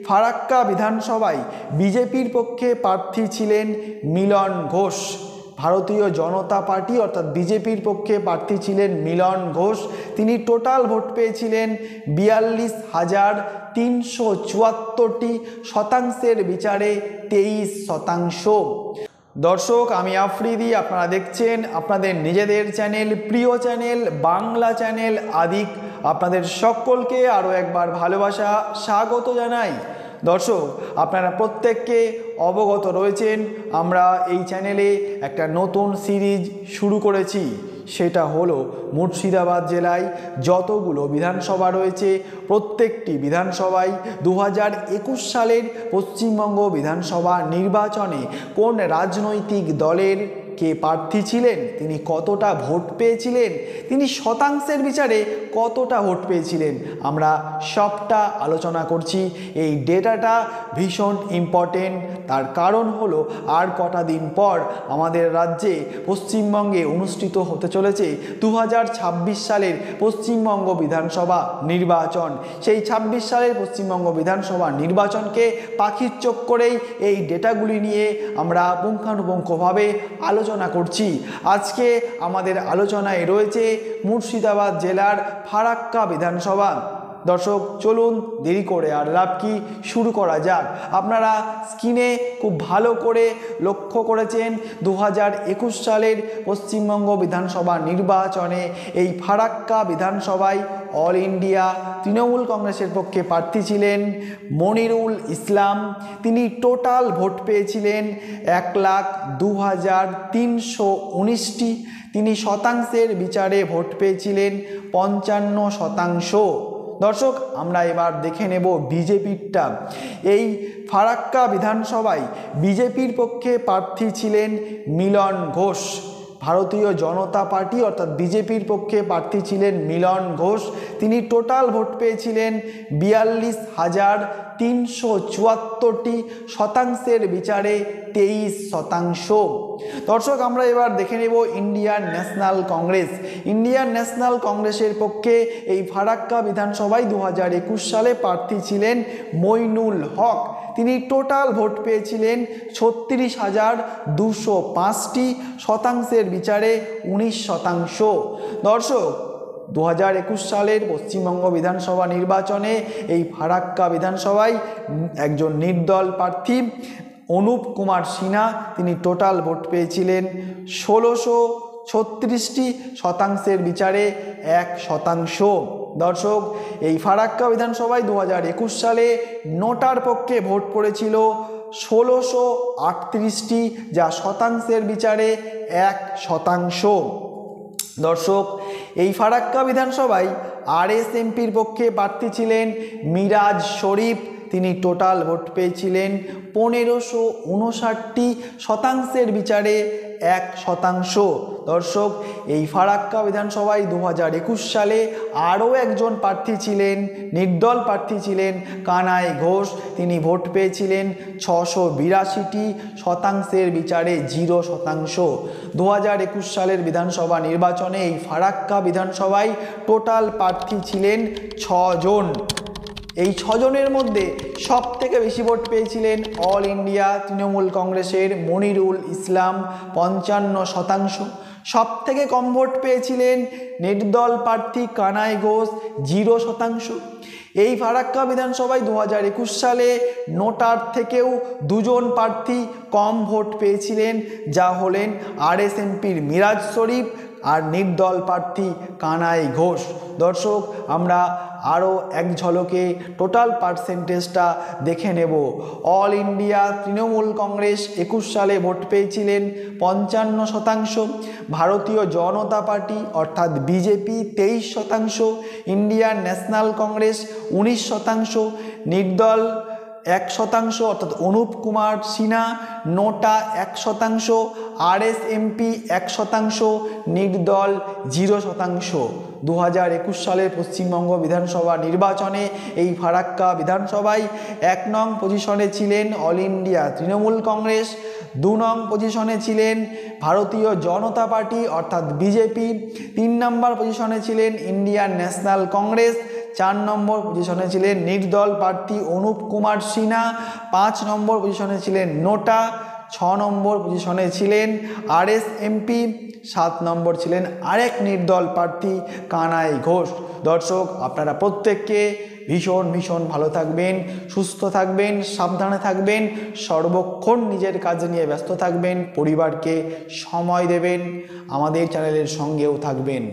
ফারাক্কা বিধানসভায় বিজেপির পক্ষে প্রার্থী ছিলেন মিলন ঘোষ। ভারতীয় জনতা পার্টি অর্থাৎ বিজেপির পক্ষে প্রার্থী ছিলেন মিলন ঘোষ। তিনি টোটাল ভোট পেয়েছিলেন 42,374টি, শতাংশের বিচারে 23%। দর্শক, আমি আফ্রিদি, আপনারা দেখছেন আপনাদের নিজেদের চ্যানেল, প্রিয় চ্যানেল বাংলা চ্যানেল আদিক। আপনাদের সকলকে আরও একবার ভালোবাসা স্বাগত জানাই। দর্শক, আপনারা প্রত্যেককে অবগত রয়েছেন আমরা এই চ্যানেলে একটা নতুন সিরিজ শুরু করেছি। সেটা হলো মুর্শিদাবাদ জেলায় যতগুলো বিধানসভা রয়েছে প্রত্যেকটি বিধানসভায় 2021 সালের পশ্চিমবঙ্গ বিধানসভা নির্বাচনে কোন রাজনৈতিক দলের কে প্রার্থী ছিলেন, তিনি কতটা ভোট পেয়েছিলেন, তিনি শতাংশের বিচারে কতটা ভোট পেয়েছিলেন, আমরা সবটা আলোচনা করছি। এই ডেটাটা ভীষণ ইম্পর্টেন্ট। তার কারণ হলো আর কটা দিন পর আমাদের রাজ্যে পশ্চিমবঙ্গে অনুষ্ঠিত হতে চলেছে 2026 সালের পশ্চিমবঙ্গ বিধানসভা নির্বাচন। সেই 26 সালের পশ্চিমবঙ্গ বিধানসভা নির্বাচনকে পাখির চোখ করেই এই ডেটাগুলি নিয়ে আমরা পুঙ্খানুপুঙ্খভাবে আলোচনা করছি। আজকে আমাদের আলোচনায় রয়েছে মুর্শিদাবাদ জেলার ফারাক্কা বিধানসভা। দর্শক, চলুন দেরি করে আর লাভ কি, শুরু করা যাক। আপনারা স্ক্রিনে খুব ভালো করে লক্ষ্য করেছেন 2021 সালের পশ্চিমবঙ্গ বিধানসভা নির্বাচনে এই ফারাক্কা বিধানসভায় অল ইন্ডিয়া তৃণমূল কংগ্রেসের পক্ষে প্রার্থী ছিলেন মনিরুল ইসলাম। তিনি টোটাল ভোট পেয়েছিলেন 1,02,319টি। তিনি শতাংশের বিচারে ভোট পেয়েছিলেন 55%। দর্শক, আমরা এবার দেখে নেব বিজেপিরটা। এই ফারাক্কা বিধানসভায় বিজেপির পক্ষে প্রার্থী ছিলেন মিলন ঘোষ। ভারতীয় জনতা পার্টি অর্থাৎ বিজেপির পক্ষে প্রার্থী ছিলেন মিলন ঘোষ। তিনি টোটাল ভোট পেয়েছিলেন 42,374টি, শতাংশের বিচারে 23%। দর্শক, আমরা এবার দেখে নেব Indian national Congress. Indian national কংগ্রেসের পক্ষে এই ফারাক্কা বিধানসভায় 2021 সালে প্রার্থী ছিলেন মইনুল হক। তিনি টোটাল ভোট পেয়েছিলেন 36,205টি, শতাংশের বিচারে 19%। দর্শক, 2021 সালের পশ্চিমবঙ্গ বিধানসভা নির্বাচনে এই ফারাক্কা বিধানসভায় একজন নির্দল প্রার্থী অনুপ কুমার সিনহা, তিনি টোটাল ভোট পেয়েছিলেন 1636টি, শতাংশের বিচারে 1%। দর্শক, এই ফারাক্কা বিধানসভায় 2021 সালে নোটার পক্ষে ভোট পড়েছিল 1638টি, যা শতাংশের বিচারে 1%। দর্শক, এই ফারাক্কা বিধানসভায় আরএসএমপির পক্ষে প্রার্থী ছিলেন মিরাজ শরীফ। তিনি টোটাল ভোট পেয়েছিলেন 1559টি, শতাংশের বিচারে 1%। দর্শক, এই ফারাক্কা বিধানসভায় 2021 সালে আরও একজন প্রার্থী ছিলেন, নির্দল প্রার্থী ছিলেন কানাই ঘোষ। তিনি ভোট পেয়েছিলেন 682টি, শতাংশের বিচারে 0%। 2021 সালের বিধানসভা নির্বাচনে এই ফারাক্কা বিধানসভায় টোটাল প্রার্থী ছিলেন 6 জন। এই 6 জনের মধ্যে সব থেকে বেশি ভোট পেয়েছিলেন অল ইন্ডিয়া তৃণমূল কংগ্রেসের মনিরুল ইসলাম 55%। সব থেকে কম ভোট পেয়েছিলেন নির্দল প্রার্থী কানাই ঘোষ 0%। এই ফারাক্কা বিধানসভায় 2021 সালে নোটার থেকেও 2 জন প্রার্থী কম ভোট পেয়েছিলেন, যা হলেন আরএসএমপির মিরাজ শরীফ আর নির্দল প্রার্থী কানাই ঘোষ। দর্শক, আমরা আরও এক ঝলকে টোটাল পার্সেন্টেজটা দেখে নেব। অল ইন্ডিয়া তৃণমূল কংগ্রেস 21 সালে ভোট পেয়েছিলেন 55%, ভারতীয় জনতা পার্টি অর্থাৎ বিজেপি 23%, ইন্ডিয়ান ন্যাশনাল কংগ্রেস 19%, নির্দল 1% অর্থাৎ অনুপ কুমার সিনহা, নোটা 1%, আরএসএমপি 1%, নির্দল 0%। 2021 সালের পশ্চিমবঙ্গ বিধানসভা নির্বাচনে এই ফারাক্কা বিধানসভায় 1 নং পজিশনে ছিলেন অল ইন্ডিয়া তৃণমূল কংগ্রেস, 2 নং পজিশনে ছিলেন ভারতীয় জনতা পার্টি অর্থাৎ বিজেপি, 3 নম্বর পজিশনে ছিলেন ইন্ডিয়ান ন্যাশনাল কংগ্রেস, 4 নম্বর পজিশনে ছিলেন নির্দল প্রার্থী অনুপ কুমার সিনহা, 5 নম্বর পজিশনে ছিলেন নোটা, 6 নম্বর পজিশনে ছিলেন আরএসএমপি, 7 নম্বর ছিলেন আরেক নির্দল প্রার্থী কানাই ঘোষ। দর্শক, আপনারা প্রত্যেককে ভীষণ ভালো থাকবেন, সুস্থ থাকবেন, সাবধানে থাকবেন, সর্বক্ষণ নিজের কাজ নিয়ে ব্যস্ত থাকবেন, পরিবারকে সময় দেবেন, আমাদের চ্যানেলের সঙ্গেও থাকবেন।